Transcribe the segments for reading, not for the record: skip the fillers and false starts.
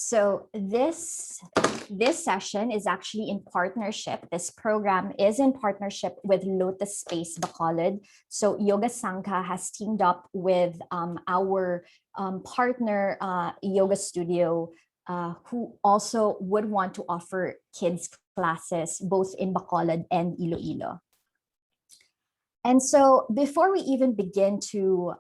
So this session is actually in partnership. This program is in partnership with Lotus Space Bacolod. So Yoga Sangha has teamed up with our partner yoga studio who also would want to offer kids classes both in Bacolod and Iloilo. And so before we even begin to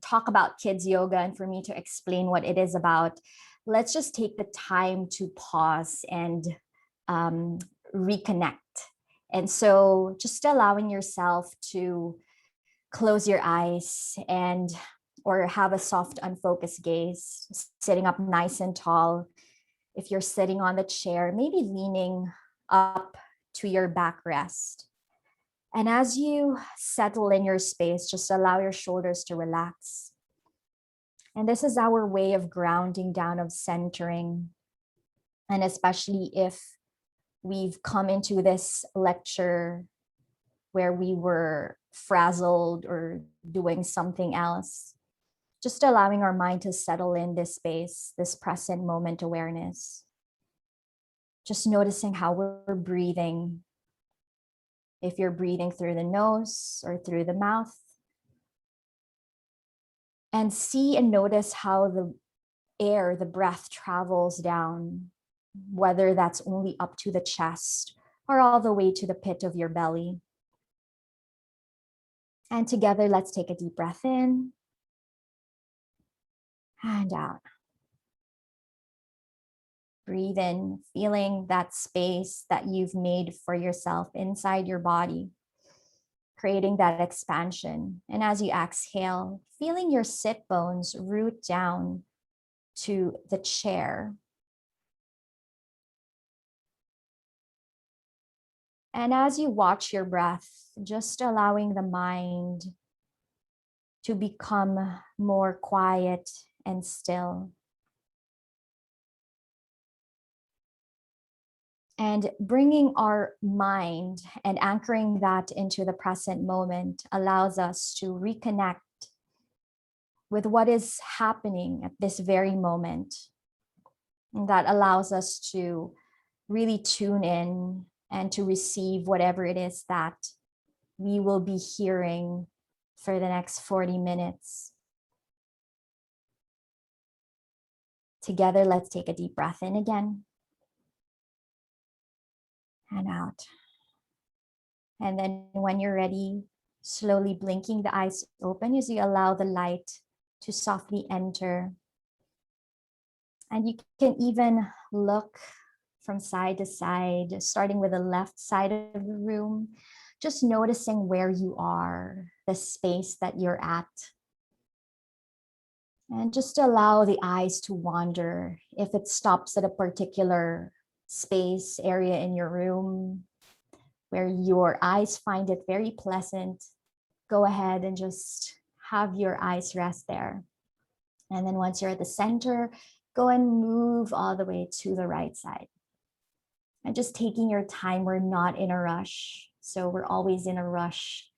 talk about kids yoga and for me to explain what it is about, let's just take the time to pause and reconnect. And so just allowing yourself to close your eyes or have a soft, unfocused gaze, sitting up nice and tall. If you're sitting on the chair, maybe leaning up to your backrest. And as you settle in your space, just allow your shoulders to relax. And this is our way of grounding down, of centering. And especially if we've come into this lecture where we were frazzled or doing something else, just allowing our mind to settle in this space, this present moment awareness. Just noticing how we're breathing. If you're breathing through the nose or through the mouth. And see and notice how the air, the breath travels down, whether that's only up to the chest or all the way to the pit of your belly. And together, let's take a deep breath in and out. Breathe in, feeling that space that you've made for yourself inside your body, creating that expansion. And as you exhale, feeling your sit bones root down to the chair. And as you watch your breath, just allowing the mind to become more quiet and still. And bringing our mind and anchoring that into the present moment allows us to reconnect with what is happening at this very moment. And that allows us to really tune in and to receive whatever it is that we will be hearing for the next 40 minutes. Together, let's take a deep breath in again. And out. And then when you're ready, slowly blinking the eyes open as you allow the light to softly enter. And you can even look from side to side, starting with the left side of the room, just noticing where you are, the space that you're at. And just allow the eyes to wander. If it stops at a particular space area in your room where your eyes find it very pleasant, go ahead and just have your eyes rest there. And then once you're at the center, go and move all the way to the right side. And just taking your time, we're not in a rush. So we're always in a rush.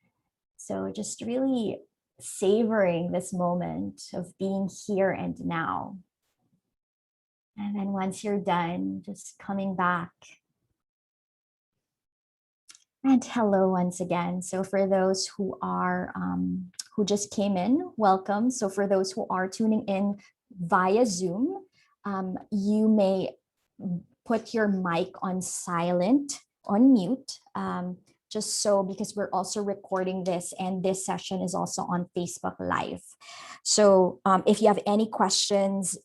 So just really savoring this moment of being here and now. And then once you're done, just coming back. And hello once again. So for those who are, who just came in, welcome. So for those who are tuning in via Zoom, you may put your mic on silent, on mute, just so because we're also recording this and this session is also on Facebook Live. So if you have any questions,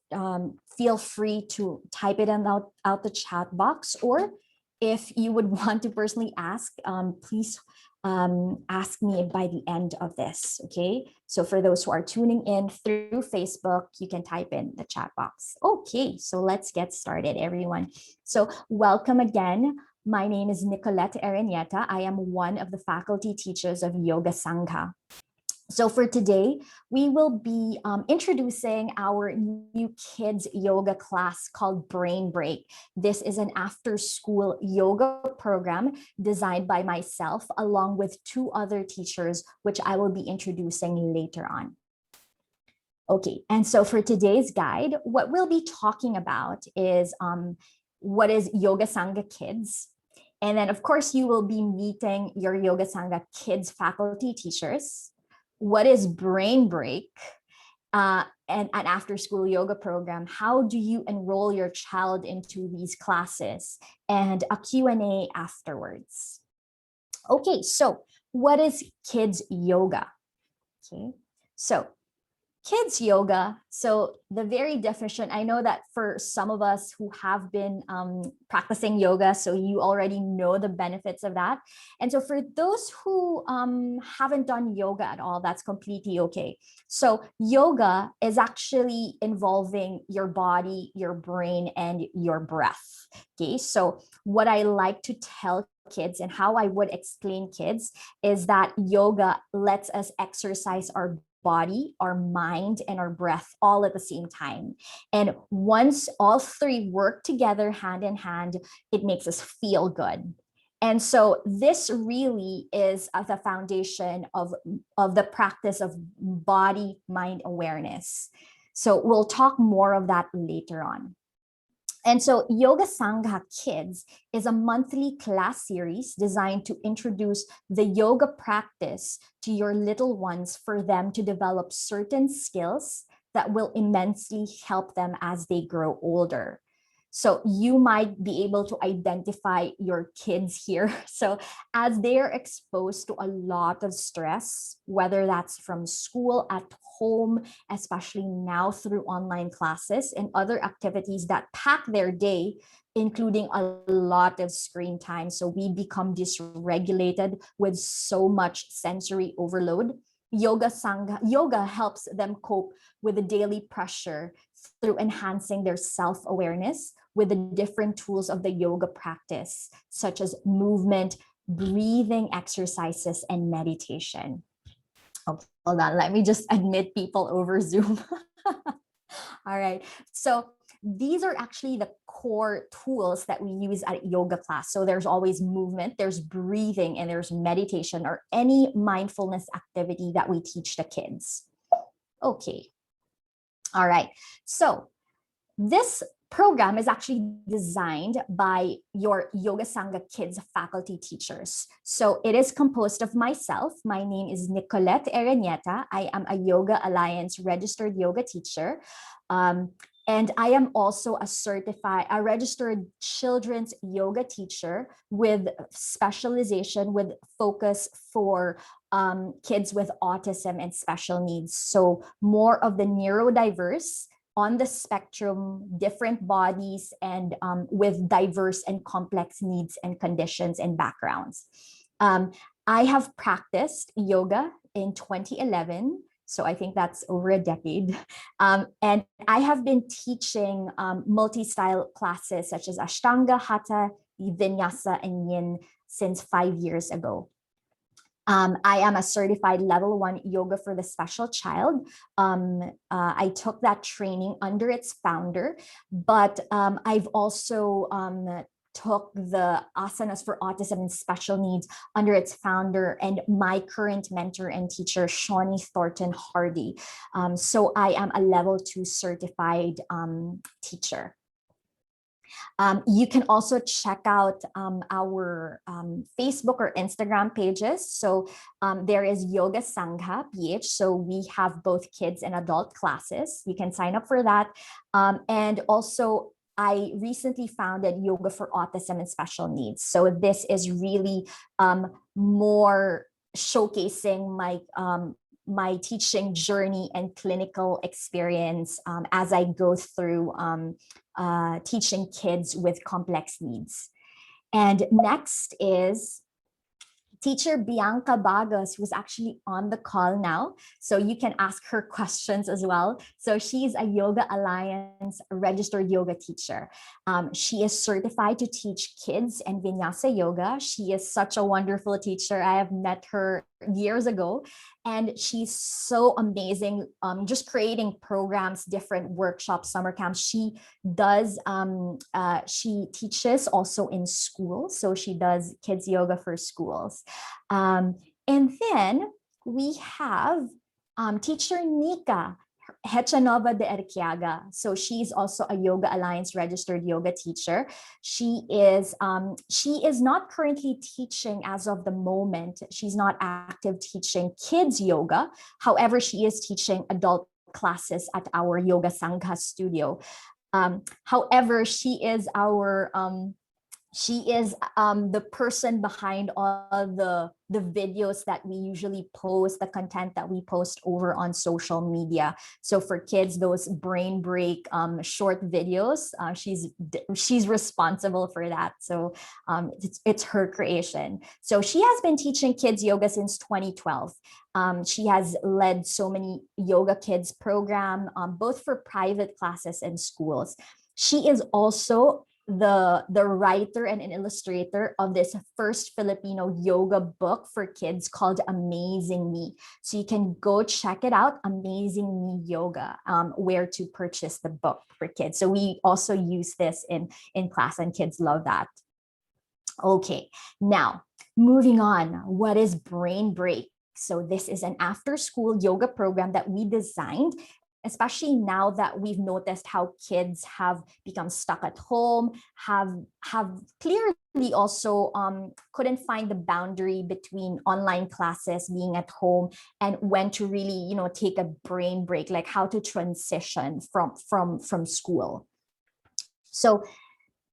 feel free to type it out the chat box, or if you would want to personally ask, please ask me by the end of this, okay? So for those who are tuning in through Facebook, you can type in the chat box. Okay, so let's get started, everyone. So welcome again. My name is Nicolette Ereñeta. I am one of the faculty teachers of Yoga Sangha. So for today, we will be introducing our new kids yoga class called Brain Break. This is an after-school yoga program designed by myself along with two other teachers, which I will be introducing later on. Okay, and so for today's guide, what we'll be talking about is what is Yoga Sangha Kids. And then, of course, you will be meeting your Yoga Sangha Kids faculty teachers. What is Brain Break? And an after-school yoga program. How do you enroll your child into these classes? And a Q&A afterwards. Okay, so what is kids yoga? Okay, so kids yoga. So the very definition, I know that for some of us who have been practicing yoga, so you already know the benefits of that. And so for those who haven't done yoga at all, that's completely okay. So yoga is actually involving your body, your brain, and your breath. Okay, so what I like to tell kids and how I would explain kids is that yoga lets us exercise our body, our mind, and our breath all at the same time. And once all three work together hand in hand, it makes us feel good. And so this really is the foundation of the practice of body mind awareness. So we'll talk more of that later on. And so Yoga Sangha Kids is a monthly class series designed to introduce the yoga practice to your little ones for them to develop certain skills that will immensely help them as they grow older. So you might be able to identify your kids here. So as they're exposed to a lot of stress, whether that's from school, at home, especially now through online classes and other activities that pack their day, including a lot of screen time. So we become dysregulated with so much sensory overload. Yoga helps them cope with the daily pressure through enhancing their self-awareness with the different tools of the yoga practice, such as movement, breathing exercises, and meditation. Okay, hold on. Let me just admit people over Zoom. All right. So these are actually the core tools that we use at yoga class. So there's always movement, there's breathing, and there's meditation or any mindfulness activity that we teach the kids. Okay. All right. So this program is actually designed by your Yoga Sangha Kids faculty teachers. So it is composed of myself. My name is Nicolette Ereñeta. I am a Yoga Alliance registered yoga teacher. And I am also a registered children's yoga teacher with specialization with focus for kids with autism and special needs. So more of the neurodiverse, on the spectrum, different bodies, and with diverse and complex needs and conditions and backgrounds. I have practiced yoga in 2011. So I think that's over a decade. And I have been teaching multi-style classes such as Ashtanga, Hatha, Vinyasa, and Yin since 5 years ago. I am a certified level 1 yoga for the special child. I took that training under its founder, but I've also took the asanas for autism and special needs under its founder and my current mentor and teacher, Shawnee Thornton Hardy. So I am a level 2 certified teacher. You can also check out our Facebook or Instagram pages. So there is Yoga Sangha PH. So we have both kids and adult classes. You can sign up for that. And also, I recently founded Yoga for Autism and Special Needs. So this is really more showcasing my teaching journey and clinical experience as I go through teaching kids with complex needs. And next is teacher Bianca Bagos, who's actually on the call now. So you can ask her questions as well. So she's a Yoga Alliance registered yoga teacher. She is certified to teach kids and Vinyasa yoga. She is such a wonderful teacher. I have met her years ago, and she's so amazing, just creating programs, different workshops, summer camps. She teaches also in school. So she does kids yoga for schools. And then we have teacher Nika. Hechanova de Erquiaga. So she's also a Yoga Alliance registered yoga teacher. She is not currently teaching as of the moment. She's not active teaching kids yoga. However, she is teaching adult classes at our Yoga Sangha studio. However, she is the person behind all the videos that we usually post, the content that we post over on social media. So for kids, those brain break short videos, she's responsible for that. So it's her creation. So she has been teaching kids yoga since 2012. She has led so many Yoga Kids program, both for private classes and schools. She is also the writer and an illustrator of this first Filipino yoga book for kids called Amazing Me. So you can go check it out, Amazing Me Yoga, where to purchase the book for kids. So we also use this in class and kids love that. Okay, now moving on, what is Brain Break? So this is an after-school yoga program that we designed, especially now that we've noticed how kids have become stuck at home, have clearly also couldn't find the boundary between online classes, being at home, and when to really, take a brain break, like how to transition from school. So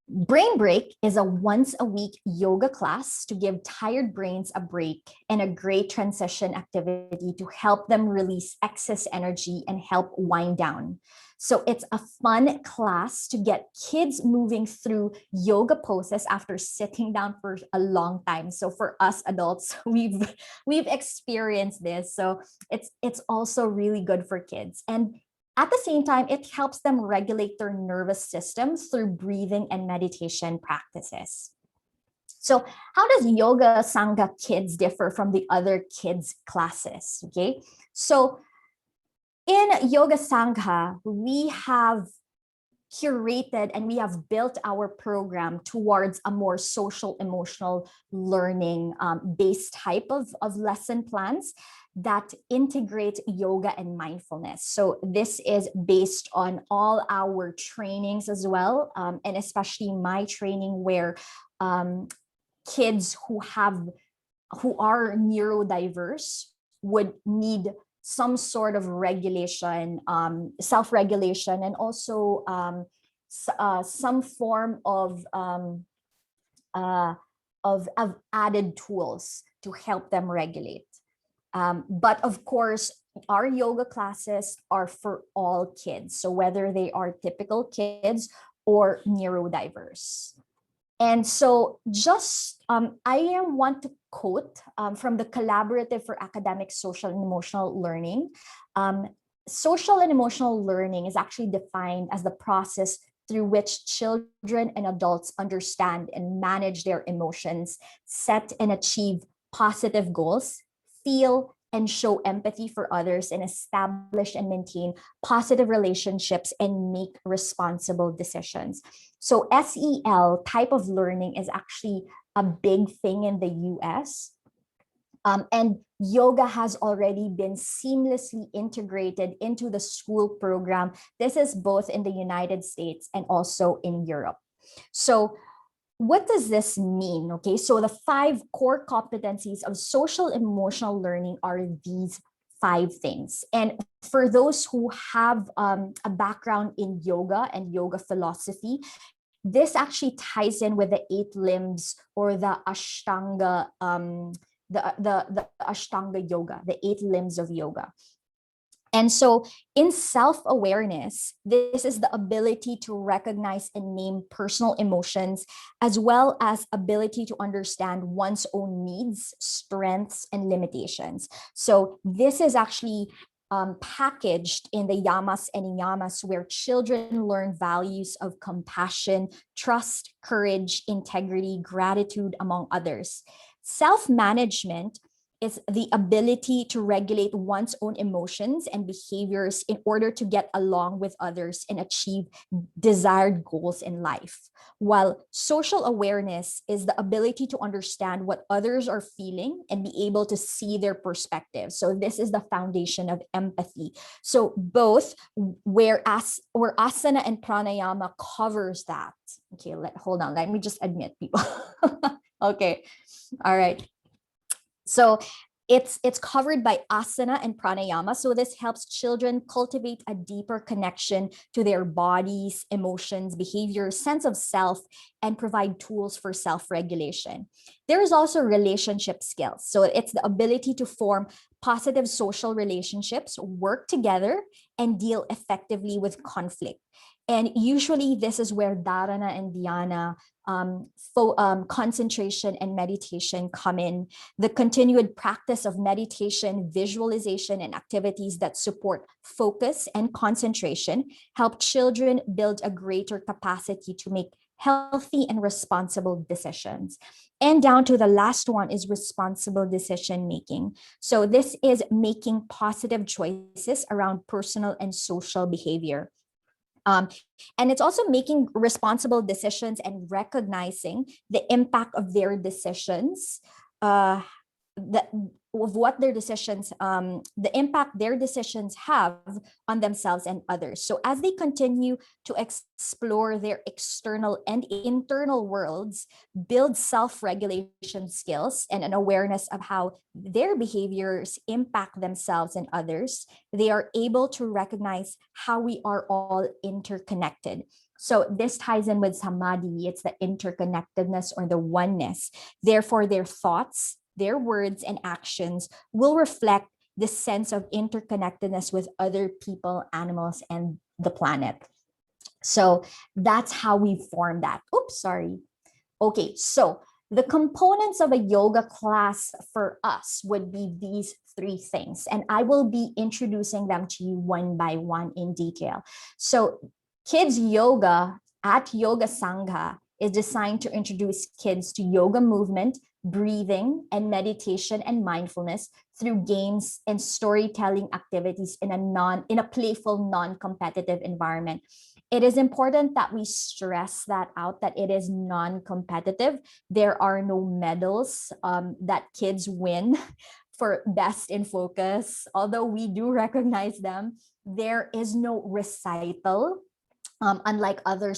Brain Break is a once-a-week yoga class to give tired brains a break and a great transition activity to help them release excess energy and help wind down. So it's a fun class to get kids moving through yoga poses after sitting down for a long time. So for us adults, we've experienced this. So it's also really good for kids. And at the same time, it helps them regulate their nervous system through breathing and meditation practices. So how does Yoga Sangha Kids differ from the other kids classes? Okay, so in Yoga Sangha, we have curated and we have built our program towards a more social emotional learning based type of lesson plans that integrate yoga and mindfulness. So this is based on all our trainings as well, and especially my training where kids who are neurodiverse would need some sort of regulation, self-regulation, and also some form of added tools to help them regulate. But of course, our yoga classes are for all kids. So whether they are typical kids or neurodiverse. And so just, I want to quote from the Collaborative for Academic, Social, and Emotional Learning. Social and emotional learning is actually defined as the process through which children and adults understand and manage their emotions, set and achieve positive goals, feel and show empathy for others, and establish and maintain positive relationships and make responsible decisions. So SEL type of learning is actually a big thing in the US. And yoga has already been seamlessly integrated into the school program. This is both in the United States and also in Europe. So what does this mean? Okay, so the 5 core competencies of social emotional learning are these 5 things. And for those who have a background in yoga and yoga philosophy, this actually ties in with the 8 limbs or the Ashtanga, the Ashtanga yoga, the 8 limbs of yoga. And so in self-awareness, this is the ability to recognize and name personal emotions, as well as ability to understand one's own needs, strengths, and limitations. So this is actually packaged in the yamas and niyamas, where children learn values of compassion, trust, courage, integrity, gratitude, among others. Self-management is the ability to regulate one's own emotions and behaviors in order to get along with others and achieve desired goals in life. While social awareness is the ability to understand what others are feeling and be able to see their perspective. So this is the foundation of empathy. So both where asana and pranayama covers that. Okay, hold on. Let me just admit people. Okay. All right. So it's covered by asana and pranayama. So this helps children cultivate a deeper connection to their bodies, emotions, behaviors, sense of self, and provide tools for self-regulation. There is also relationship skills. So it's the ability to form positive social relationships, work together, and deal effectively with conflict. And usually this is where dharana and dhyana, concentration and meditation come in. The continued practice of meditation, visualization, and activities that support focus and concentration help children build a greater capacity to make healthy and responsible decisions. And down to the last one is responsible decision making. So this is making positive choices around personal and social behavior. Um, and it's also making responsible decisions and recognizing the impact of their decisions, uh, of what their decisions, the impact their decisions have on themselves and others. So as they continue to explore their external and internal worlds, build self-regulation skills and an awareness of how their behaviors impact themselves and others, they are able to recognize how we are all interconnected. So this ties in with samadhi. It's the interconnectedness or the oneness. Therefore, their thoughts, their words and actions will reflect this sense of interconnectedness with other people, animals, and the planet. So that's how we form that. Oops, sorry. Okay, so the components of a yoga class for us would be these three things, and I will be introducing them to you one by one in detail. So kids yoga at Yoga Sangha is designed to introduce kids to yoga movement, breathing, and meditation and mindfulness through games and storytelling activities in a playful, non-competitive environment. It is important that we stress that out, that it is non-competitive. There are no medals that kids win for best in focus. Although we do recognize them, there is no recital, unlike other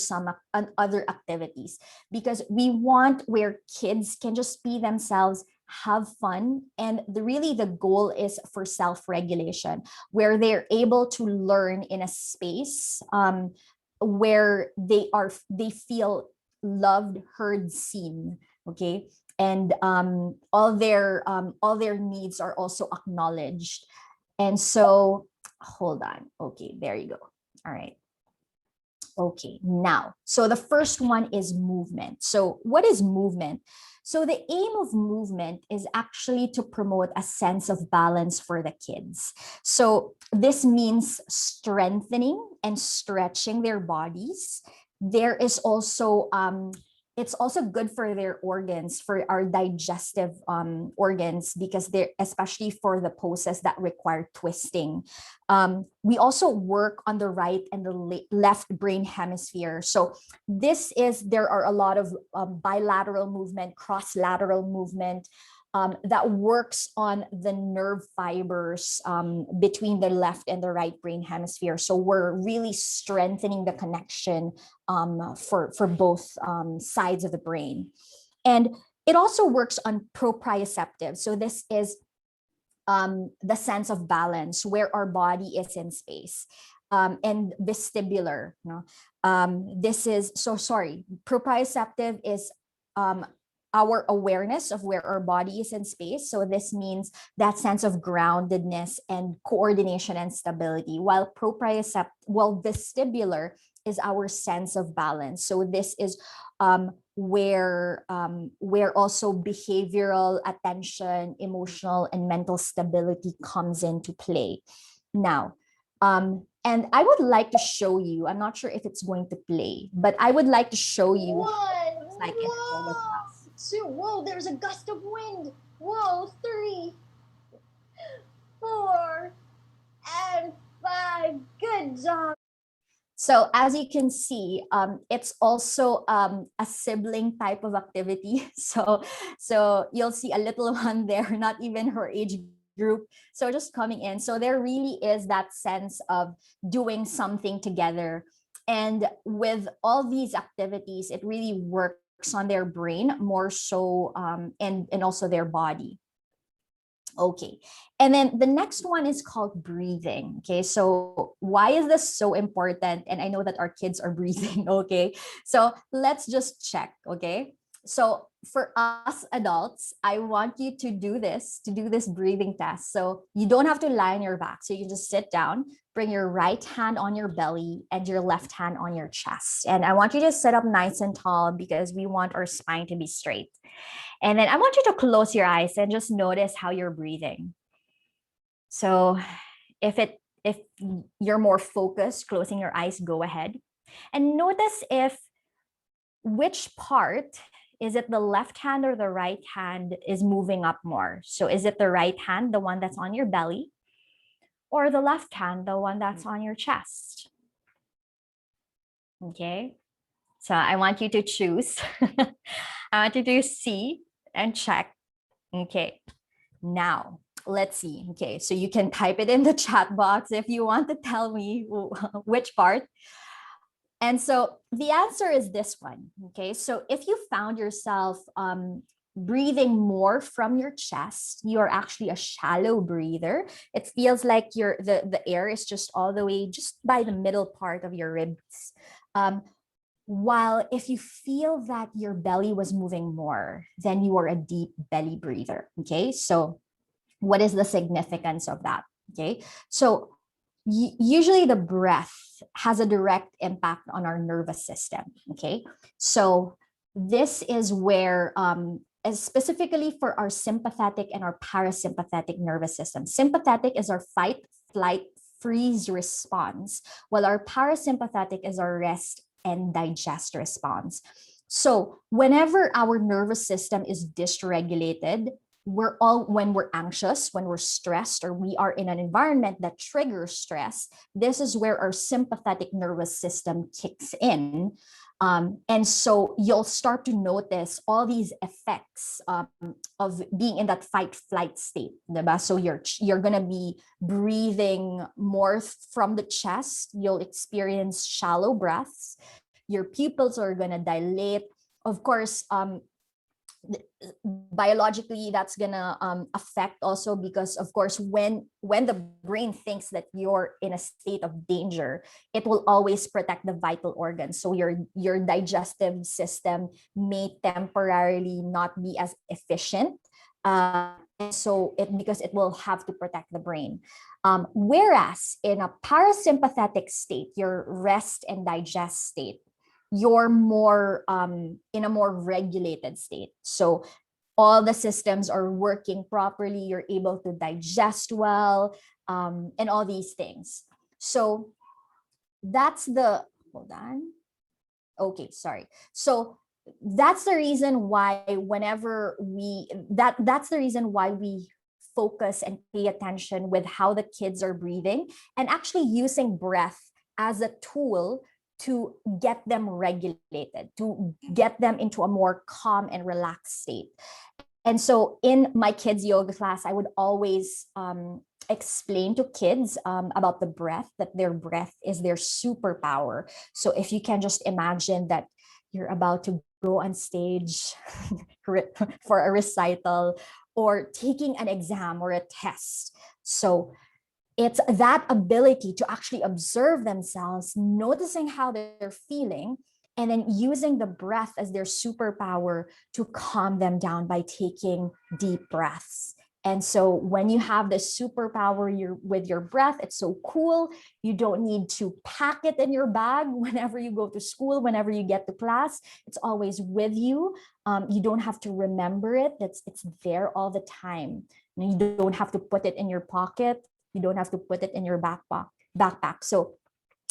activities, because we want where kids can just be themselves, have fun, and really the goal is for self-regulation, where they're able to learn in a space where they feel loved, heard, seen. Okay, and all their needs are also acknowledged. And so hold on. Okay, there you go. All right. Okay, now, so the first one is movement. So what is movement? So the aim of movement is actually to promote a sense of balance for the kids. So this means strengthening and stretching their bodies. There is also it's also good for their organs, for our digestive organs, because they're especially for the poses that require twisting. We also work on the right and the left brain hemisphere. So there are a lot of bilateral movement, cross-lateral movement, that works on the nerve fibers between the left and the right brain hemisphere. So we're really strengthening the connection for both sides of the brain. And it also works on proprioceptive. So this is the sense of balance, where our body is in space. And vestibular, proprioceptive is our awareness of where our body is in space. So this means that sense of groundedness and coordination and stability, while vestibular is our sense of balance. So this is where also behavioral, attention, emotional, and mental stability comes into play. Now, and I would like to show you, I'm not sure if it's going to play, but I would like to show you what it looks like in a yoga class. Two, whoa, there's a gust of wind. Whoa, three. 4, and 5. Good job. So as you can see, it's also a sibling type of activity. So you'll see a little one there, not even her age group. So just coming in. So there really is that sense of doing something together. And with all these activities, it really works on their brain more so, and also their body. Okay. And then the next one is called breathing. Okay. So why is this so important? And I know that our kids are breathing. Okay. So let's just check. Okay. So for us adults, I want you to do this breathing test. So you don't have to lie on your back. So you can just sit down, bring your right hand on your belly and your left hand on your chest. And I want you to sit up nice and tall because we want our spine to be straight. And then I want you to close your eyes and just notice how you're breathing. So if you're more focused, closing your eyes, go ahead. And notice if which part, is it the left hand or the right hand is moving up more? So is it the right hand, the one that's on your belly, or the left hand, the one that's on your chest? Okay. So I want you to choose. I want you to see and check. Okay. Now, let's see. Okay, so you can type it in the chat box if you want to tell me which part. And so the answer is this one. Okay, so if you found yourself breathing more from your chest, you're actually a shallow breather. It feels like the air is just all the way just by the middle part of your ribs. While if you feel that your belly was moving more, then you are a deep belly breather. Okay, so what is the significance of that? Okay, so usually the breath has a direct impact on our nervous system. Okay, so this is where as specifically for our sympathetic and our parasympathetic nervous system. Sympathetic is our fight, flight, freeze response, while our parasympathetic is our rest and digest response. So whenever our nervous system is dysregulated, when we're anxious, when we're stressed, or we are in an environment that triggers stress, this is where our sympathetic nervous system kicks in. And so you'll start to notice all these effects of being in that fight flight state. Diba? So you're gonna be breathing more from the chest. You'll experience shallow breaths. Your pupils are gonna dilate. Of course, biologically that's gonna affect also because of course when the brain thinks that you're in a state of danger, it will always protect the vital organs. So your digestive system may temporarily not be as efficient, and so because it will have to protect the brain. Whereas in a parasympathetic state, your rest and digest state, you're more in a more regulated state. So all the systems are working properly, you're able to digest well, and all these things. So that's the, hold on. Okay, sorry. So that's the reason why that's the reason why we focus and pay attention with how the kids are breathing and actually using breath as a tool to get them regulated, to get them into a more calm and relaxed state. And so in my kids' yoga class, I would always explain to kids about the breath, that their breath is their superpower. So if you can just imagine that you're about to go on stage for a recital or taking an exam or a test. So it's that ability to actually observe themselves, noticing how they're feeling, and then using the breath as their superpower to calm them down by taking deep breaths. And so when you have this superpower with your breath, it's so cool. You don't need to pack it in your bag whenever you go to school, whenever you get to class. It's always with you. You don't have to remember it. It's there all the time. You don't have to put it in your pocket. You don't have to put it in your backpack. So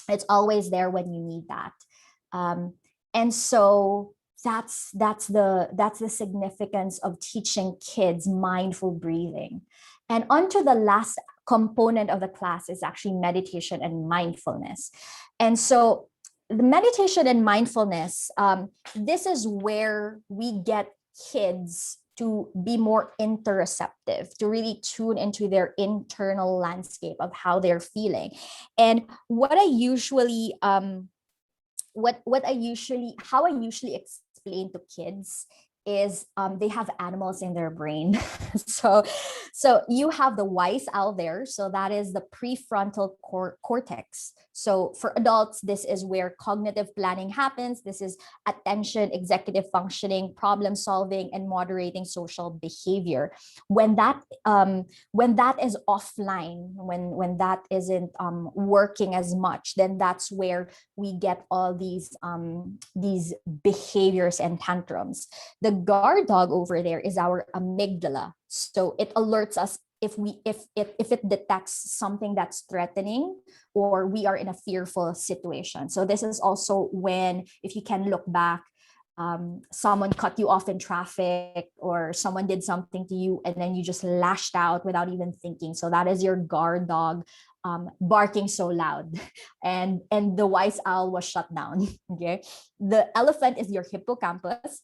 it's always there when you need that. And so that's the significance of teaching kids mindful breathing. And onto the last component of the class is actually meditation and mindfulness. And so the meditation and mindfulness, this is where we get kids to be more interoceptive, to really tune into their internal landscape of how they're feeling. And what I usually how I usually explain to kids is they have animals in their brain. So you have the wise owl there. So that is the prefrontal cortex. So for adults, this is where cognitive planning happens. This is attention, executive functioning, problem solving, and moderating social behavior. When that is offline, when that isn't working as much, then that's where we get all these behaviors and tantrums. The guard dog over there is our amygdala. So it alerts us if it detects something that's threatening or we are in a fearful situation. So this is also when, if you can look back, someone cut you off in traffic or someone did something to you and then you just lashed out without even thinking. So that is your guard dog barking so loud, and the wise owl was shut down. Okay, the elephant is your hippocampus.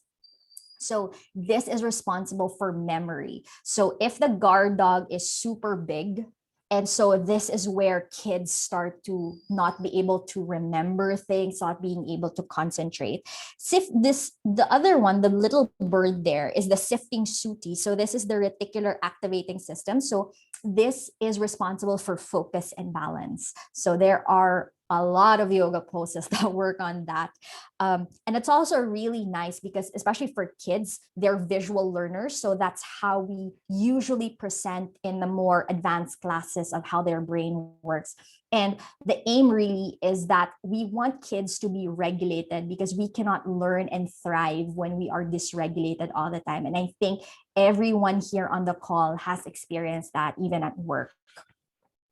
So this is responsible for memory. So if the guard dog is super big, and so this is where kids start to not be able to remember things, not being able to concentrate. The other one, the little bird there, is the sifting sooty. So this is the reticular activating system. So this is responsible for focus and balance. So there are a lot of yoga poses that work on that. And it's also really nice because, especially for kids, they're visual learners. So that's how we usually present in the more advanced classes of how their brain works. And the aim really is that we want kids to be regulated, because we cannot learn and thrive when we are dysregulated all the time. And I think everyone here on the call has experienced that, even at work.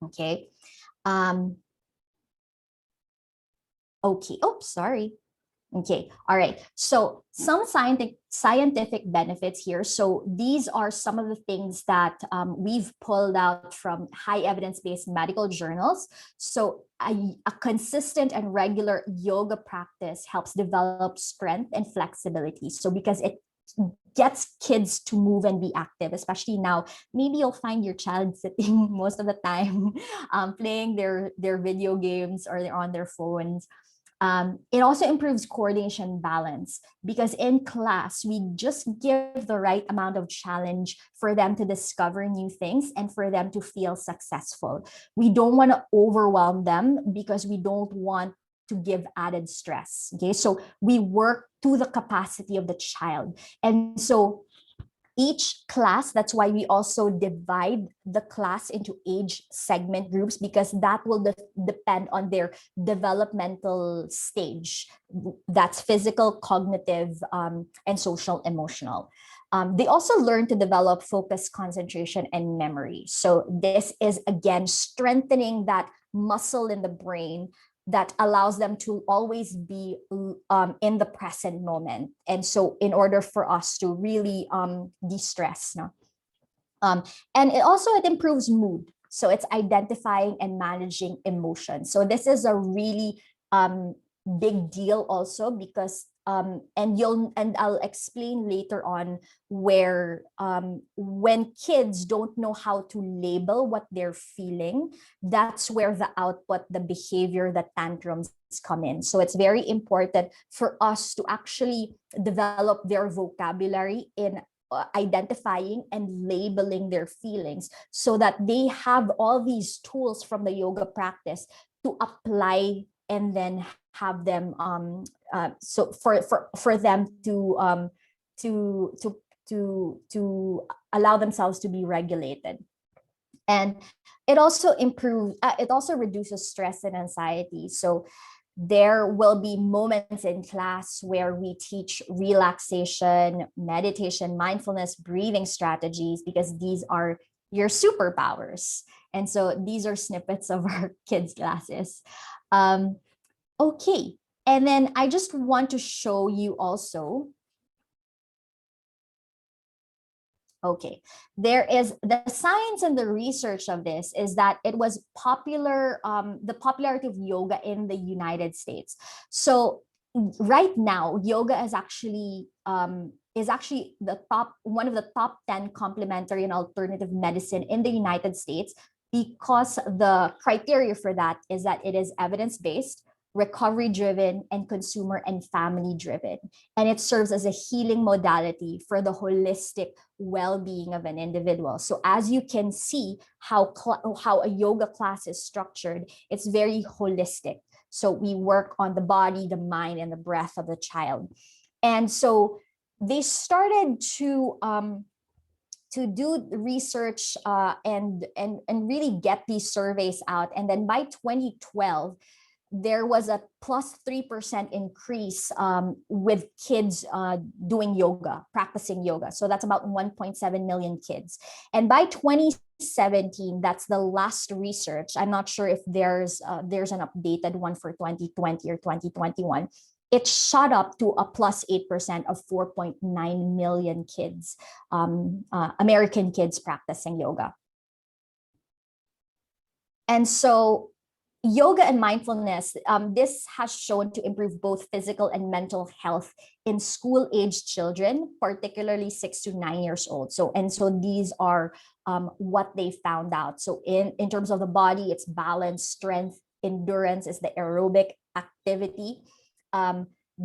Okay. Okay. Oh, sorry. Okay. All right. So some scientific benefits here. So these are some of the things that we've pulled out from high evidence-based medical journals. So a consistent and regular yoga practice helps develop strength and flexibility. So because it gets kids to move and be active, especially now, maybe you'll find your child sitting most of the time playing their video games, or they're on their phones. It also improves coordination balance, because in class, we just give the right amount of challenge for them to discover new things and for them to feel successful. We don't want to overwhelm them because we don't want to give added stress. Okay, so we work to the capacity of the child. And so each class, that's why we also divide the class into age segment groups, because that will depend on their developmental stage. That's physical, cognitive, and social emotional. They also learn to develop focus, concentration, and memory. So this is, again, strengthening that muscle in the brain that allows them to always be in the present moment. And so in order for us to really de-stress. No? And it improves mood. So it's identifying and managing emotions. So this is a really big deal also, because and I'll explain later on where when kids don't know how to label what they're feeling, that's where the output, the behavior, the tantrums come in. So it's very important for us to actually develop their vocabulary in identifying and labeling their feelings, so that they have all these tools from the yoga practice to apply and then have them so for them to allow themselves to be regulated. And it also reduces stress and anxiety. So there will be moments in class where we teach relaxation, meditation, mindfulness, breathing strategies, because these are your superpowers. And so these are snippets of our kids' classes. Okay. And then I just want to show you also Okay, there is the science and the research of this is that it was popular, the popularity of yoga in the United States. So right now, yoga is actually the top one of the top 10 complementary and alternative medicine in the United States, because the criteria for that is that it is evidence-based, recovery driven, and consumer and family driven, and it serves as a healing modality for the holistic well-being of an individual. So as you can see how a yoga class is structured, it's very holistic. So we work on the body, the mind, and the breath of the child. And so they started to do research and really get these surveys out. And then by 2012, there was a plus 3% increase with kids doing yoga, practicing yoga. So that's about 1.7 million kids. And by 2017, that's the last research. I'm not sure if there's an updated one for 2020 or 2021. It shot up to a plus 8% of 4.9 million kids, American kids practicing yoga. And so yoga and mindfulness, this has shown to improve both physical and mental health in school-aged children, particularly 6 to 9 years old. So these are what they found out. So in terms of the body, it's balance, strength, endurance is the aerobic activity.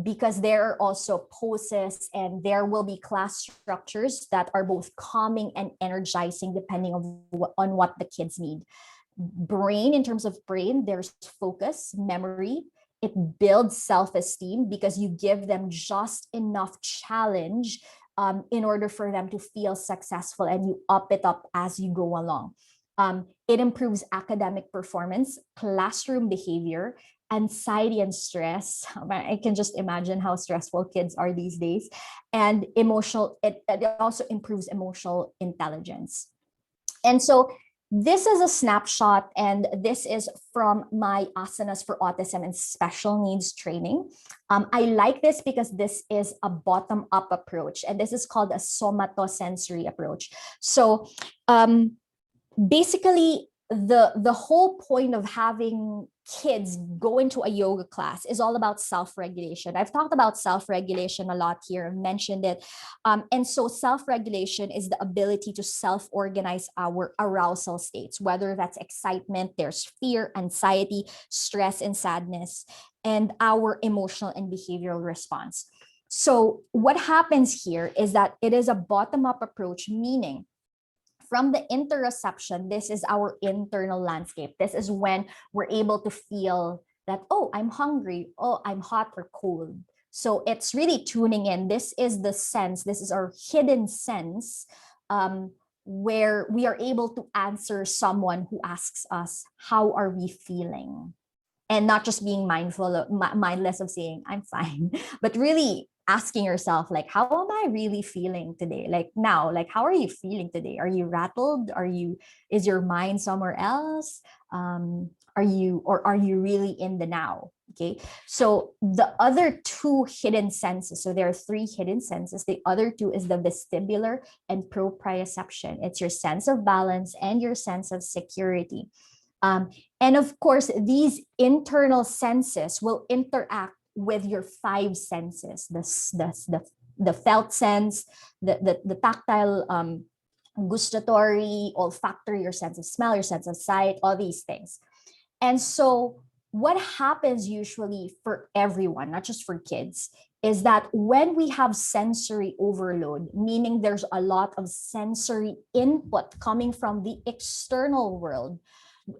Because there are also poses and there will be class structures that are both calming and energizing depending on what the kids need. Brain, in terms of brain, there's focus, memory. It builds self-esteem because you give them just enough challenge in order for them to feel successful, and you up it up as you go along. It improves academic performance, classroom behavior, anxiety and stress. I can just imagine how stressful kids are these days. And it also improves emotional intelligence. And so this is a snapshot, and this is from my asanas for autism and special needs training. I like this because this is a bottom-up approach, and this is called a somatosensory approach. So basically, the whole point of having kids go into a yoga class is all about self-regulation. I've talked about self-regulation a lot here, I've mentioned it. And so self-regulation is the ability to self-organize our arousal states, whether that's excitement, there's fear, anxiety, stress, and sadness, and our emotional and behavioral response. So what happens here is that it is a bottom-up approach, meaning from the interoception, this is our internal landscape. This is when we're able to feel that, oh, I'm hungry, oh, I'm hot or cold. So it's really tuning in. This is the sense, this is our hidden sense, where we are able to answer someone who asks us, how are we feeling? And not just being mindless of saying, I'm fine, but really asking yourself, like, how am I really feeling today? Like now, like, how are you feeling today? Are you rattled? Is your mind somewhere else? Are you really in the now? Okay. So the other two hidden senses, so there are three hidden senses. The other two is the vestibular and proprioception. It's your sense of balance and your sense of security. And of course, these internal senses will interact with your five senses, the felt sense, the tactile, gustatory, olfactory, your sense of smell, your sense of sight, all these things. And so what happens usually for everyone, not just for kids, is that when we have sensory overload, meaning there's a lot of sensory input coming from the external world,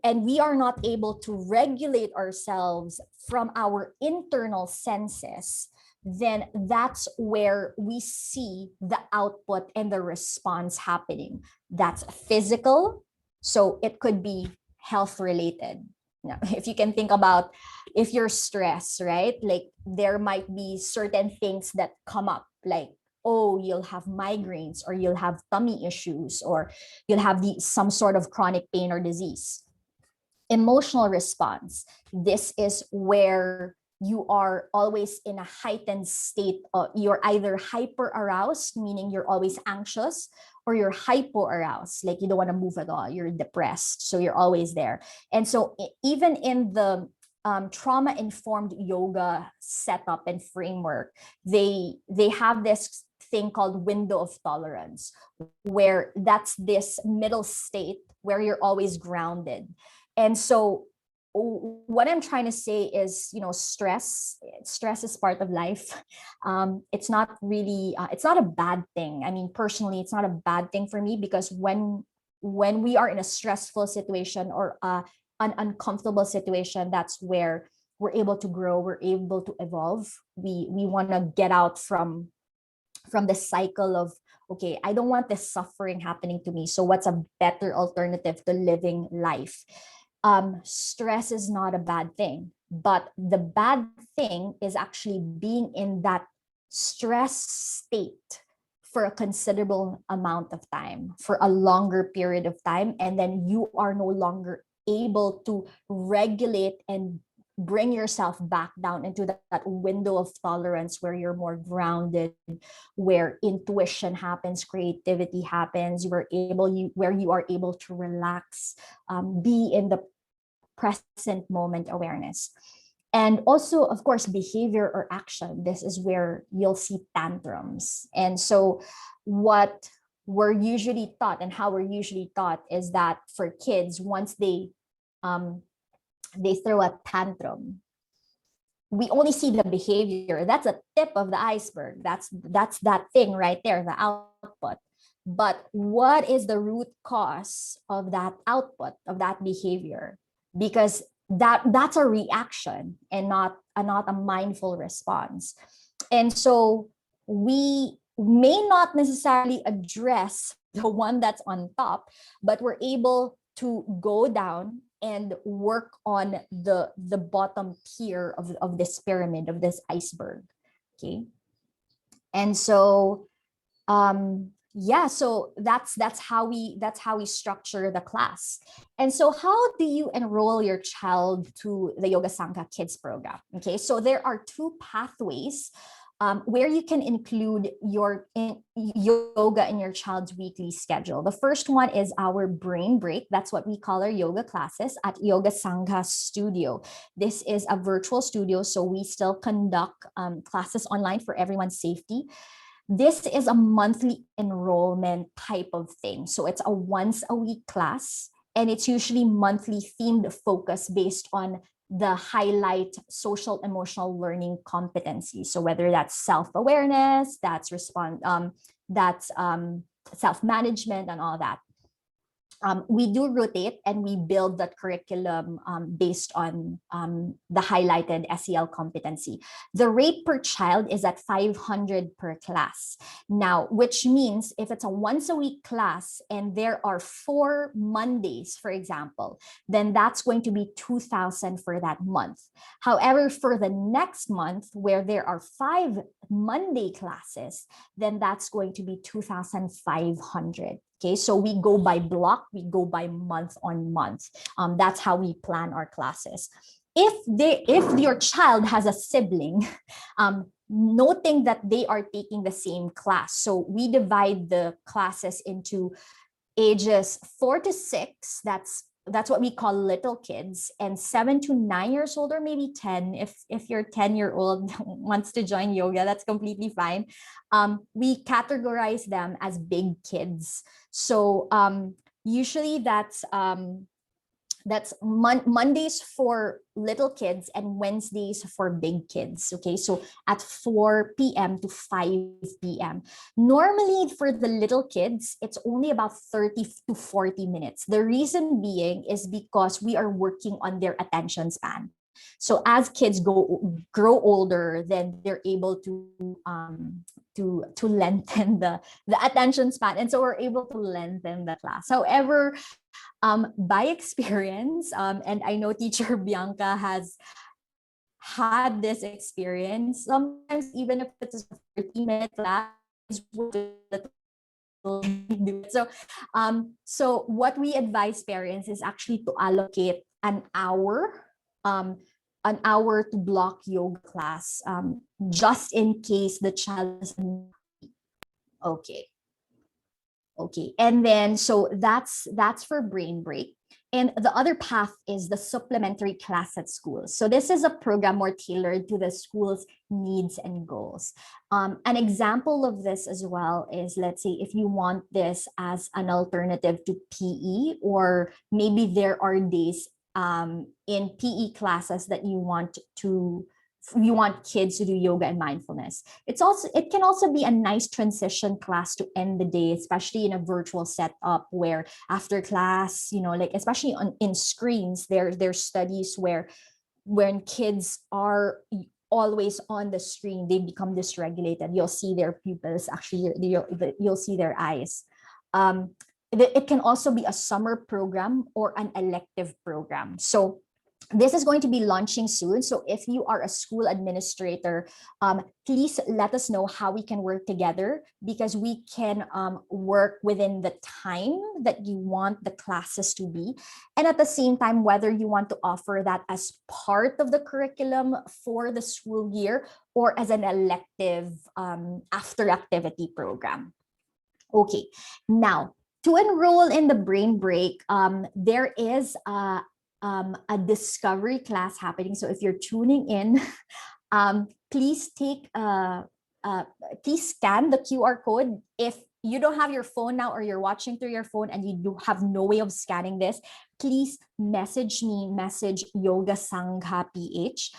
and we are not able to regulate ourselves from our internal senses, then that's where we see the output and the response happening. That's physical. So it could be health related. Now, if you can think about if you're stressed, right? Like there might be certain things that come up, like, oh, you'll have migraines, or you'll have tummy issues, or you'll have some sort of chronic pain or disease. Emotional response. This is where you are always in a heightened state. You're either hyper aroused, meaning you're always anxious, or you're hypo aroused, like you don't want to move at all, you're depressed, so you're always there. And so even in the trauma informed yoga setup and framework, they have this thing called window of tolerance, where that's this middle state where you're always grounded. And so what I'm trying to say is, stress is part of life. It's not really it's not a bad thing. I mean, personally, it's not a bad thing for me, because when we are in a stressful situation or an uncomfortable situation, that's where we're able to grow, we're able to evolve. We want to get out from the cycle of, okay, I don't want this suffering happening to me, so what's a better alternative to living life? Stress is not a bad thing, but the bad thing is actually being in that stress state for a considerable amount of time, for a longer period of time, and then you are no longer able to regulate and bring yourself back down into that window of tolerance where you're more grounded, where intuition happens, creativity happens, where you are able to relax, be in the present moment awareness. And also, of course, behavior or action. This is where you'll see tantrums. And so what we're usually taught, and how we're usually taught, is that for kids, once they throw a tantrum, we only see the behavior. That's a tip of the iceberg. That's that thing right there, the output. But what is the root cause of that output, of that behavior? Because that's a reaction and not a mindful response. And so we may not necessarily address the one that's on top, but we're able to go down and work on the bottom tier of this pyramid, of this iceberg. Okay. And so yeah, so that's how we structure the class. And so how do you enroll your child to the Yoga Sangha Kids program? Okay, so there are two pathways where you can include your yoga in your child's weekly schedule. The first one is our brain break. That's what we call our yoga classes at Yoga Sangha Studio. This is a virtual studio, so we still conduct classes online for everyone's safety. This is a monthly enrollment type of thing. So it's a once a week class, and it's usually monthly themed focus based on the highlight social emotional learning competencies. So whether that's self-awareness, that's self-management and all that. We do rotate and we build that curriculum based on the highlighted SEL competency. The rate per child is at 500 per class. Now, which means if it's a once a week class and there are 4 Mondays, for example, then that's going to be 2,000 for that month. However, for the next month, where there are 5 Monday classes, then that's going to be 2,500. Okay, so we go by block, we go by month on month. That's how we plan our classes. If your child has a sibling, noting that they are taking the same class, so we divide the classes into ages 4 to 6. That's what we call little kids, and 7 to 9 years old, or maybe 10. If your 10-year-old wants to join yoga, that's completely fine. We categorize them as big kids. So usually that's Mondays for little kids and Wednesdays for big kids. Okay, so at 4 p.m. to 5 p.m. Normally for the little kids, it's only about 30 to 40 minutes. The reason being is because we are working on their attention span. So as kids grow older, then they're able to lengthen the attention span, and so we're able to lengthen the class. However, by experience, and I know teacher Bianca has had this experience, sometimes even if it's a 30-minute class, so what we advise parents is actually to allocate an hour an hour to block yoga class, just in case the child is okay. Okay, and then so that's for brain break. And the other path is the supplementary class at school. So this is a program more tailored to the school's needs and goals. An example of this as well is, let's say, if you want this as an alternative to PE, or maybe there are days in PE classes that you want kids to do yoga and mindfulness. It can also be a nice transition class to end the day, especially in a virtual setup where after class, like especially in screens, there's studies where when kids are always on the screen, they become dysregulated. You'll see their pupils, actually you'll see their eyes. It can also be a summer program or an elective program. So this is going to be launching soon. So if you are a school administrator, please let us know how we can work together, because we can work within the time that you want the classes to be. And at the same time, whether you want to offer that as part of the curriculum for the school year or as an elective after activity program. Okay, now to enroll in the brain break, there is a discovery class happening. So if you're tuning in, please please scan the QR code. If you don't have your phone now, or you're watching through your phone and you do have no way of scanning this, please message Yoga Sangha PH,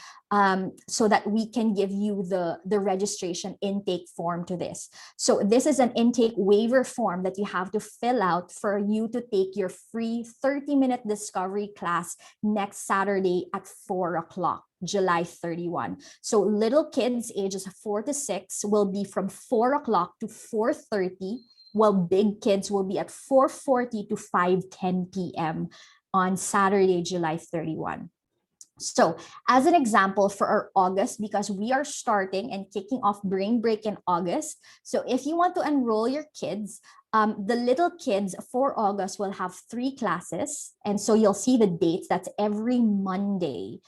so that we can give you the registration intake form to this. So this is an intake waiver form that you have to fill out for you to take your free 30-minute discovery class next Saturday at 4 o'clock. July 31. So little kids ages 4 to 6 will be from 4 o'clock to 4:30, while big kids will be at 4:40 to 5:10 p.m. on Saturday, July 31. So as an example for our August, because we are starting and kicking off Brain Break in August. So if you want to enroll your kids, the little kids for August will have 3 classes. And so you'll see the dates. That's every Monday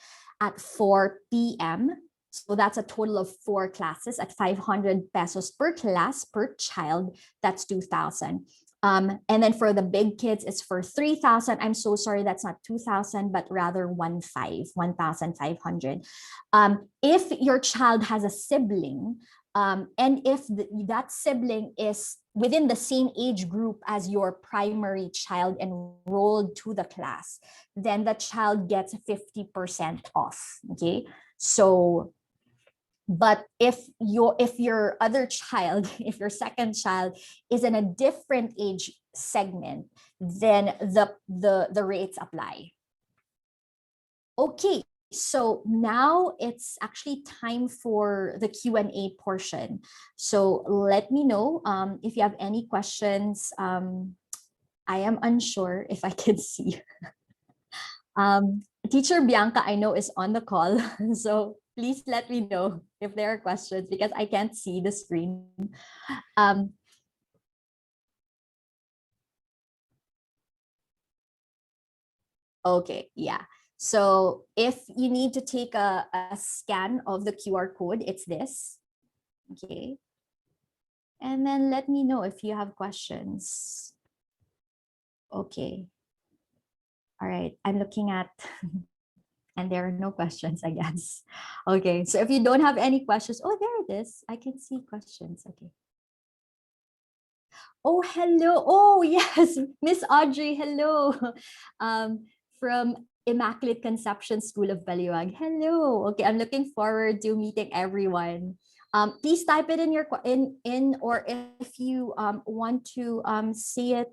at 4 p.m. So that's a total of 4 classes at 500 pesos per class per child. That's 2,000. And then for the big kids, it's for 3,000. I'm so sorry, that's not 2,000, but rather 1,500. If your child has a sibling, and if that sibling is within the same age group as your primary child enrolled to the class, then the child gets 50% off. Okay, so but if your other child, if your second child is in a different age segment, then the rates apply. Okay, so now it's actually time for the Q&A portion. So let me know if you have any questions. I am unsure if I can see. Teacher Bianca, I know, is on the call. So please let me know if there are questions, because I can't see the screen. Okay, yeah. So if you need to take a scan of the QR code, it's this. Okay. And then let me know if you have questions. Okay. All right, I'm looking at, and there are no questions, I guess. Okay, so if you don't have any questions, oh, there it is. I can see questions. Okay. Oh, hello. Oh, yes, Miss Audrey, hello. From Immaculate Conception School of Baliwag. Hello. Okay, I'm looking forward to meeting everyone. Please type it in your or if you want to see it,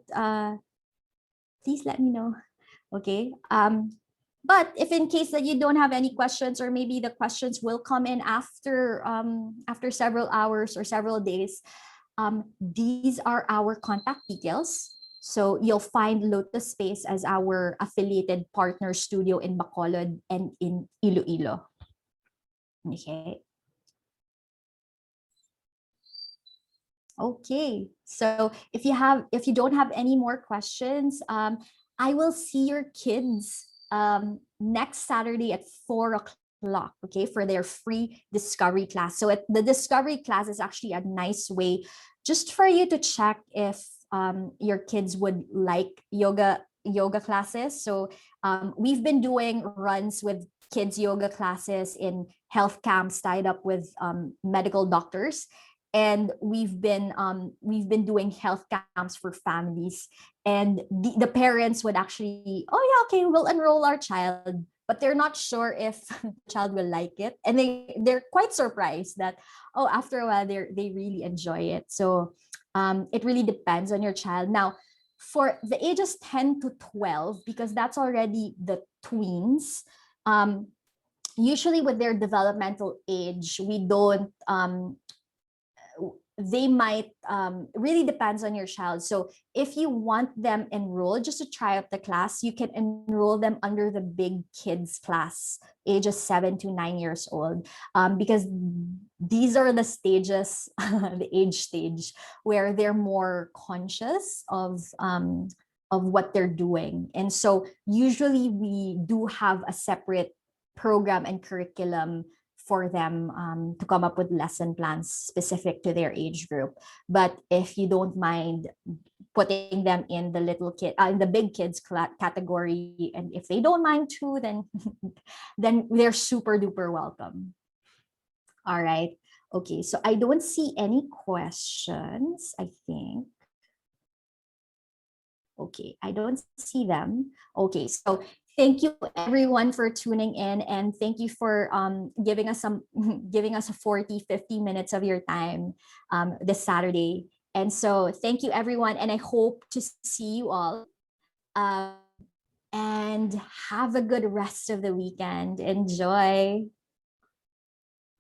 please let me know. Okay. But if in case that you don't have any questions, or maybe the questions will come in after after several hours or several days, these are our contact details. So you'll find Lotus Space as our affiliated partner studio in Bacolod and in Iloilo. Okay. Okay. So if you don't have any more questions, I will see your kids next Saturday at 4 o'clock. o'clock, okay, for their free discovery class. So the discovery class is actually a nice way just for you to check if your kids would like yoga classes. So we've been doing runs with kids yoga classes in health camps tied up with medical doctors, and we've been doing health camps for families, and the parents would actually, oh yeah, okay, we'll enroll our child, but they're not sure if the child will like it, and they're quite surprised that, oh, after a while they really enjoy it. So it really depends on your child. Now, for the ages 10 to 12, because that's already the tweens, usually with their developmental age, we don't they might really depends on your child. So if you want them enrolled just to try out the class, you can enroll them under the big kids class, ages 7 to 9 years old, because these are the stages, the age stage where they're more conscious of what they're doing. And so usually we do have a separate program and curriculum for them to come up with lesson plans specific to their age group. But if you don't mind putting them in the little kid, in the big kids category, and if they don't mind too, then then they're super duper welcome. All right. Okay, so I don't see any questions, I think. Okay, I don't see them. Okay, so thank you everyone for tuning in, and thank you for giving us some giving us 40-50 minutes of your time this Saturday. And so thank you everyone, and I hope to see you all, um, and have a good rest of the weekend. Enjoy.